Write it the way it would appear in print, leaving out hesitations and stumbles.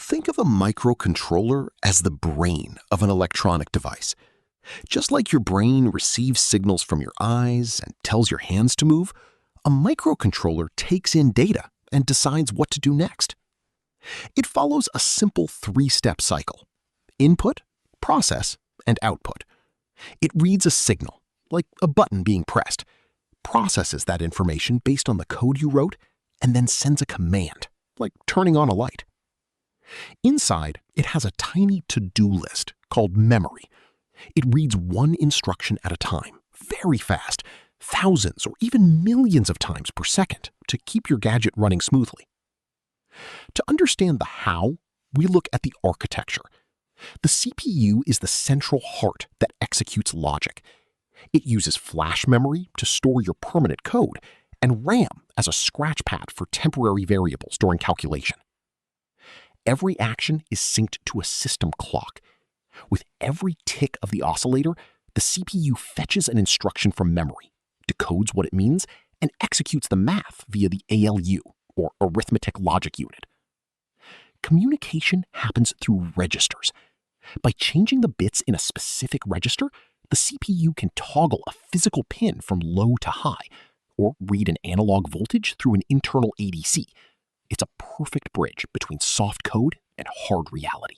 Think of a microcontroller as the brain of an electronic device. Just like your brain receives signals from your eyes and tells your hands to move, a microcontroller takes in data and decides what to do next. It follows a simple three-step cycle: input, process, and output. It reads a signal, like a button being pressed, processes that information based on the code you wrote, and then sends a command, like turning on a light. Inside, it has a tiny to-do list called memory. It reads one instruction at a time, very fast, thousands or even millions of times per second, to keep your gadget running smoothly. To understand the how, we look at the architecture. The CPU is the central heart that executes logic. It uses flash memory to store your permanent code and RAM as a scratch pad for temporary variables during calculation. Every action is synced to a system clock. With every tick of the oscillator, the CPU fetches an instruction from memory, decodes what it means, and executes the math via the ALU, or arithmetic logic unit. Communication happens through registers. By changing the bits in a specific register, the CPU can toggle a physical pin from low to high, or read an analog voltage through an internal ADC. It's a perfect bridge between soft code and hard reality.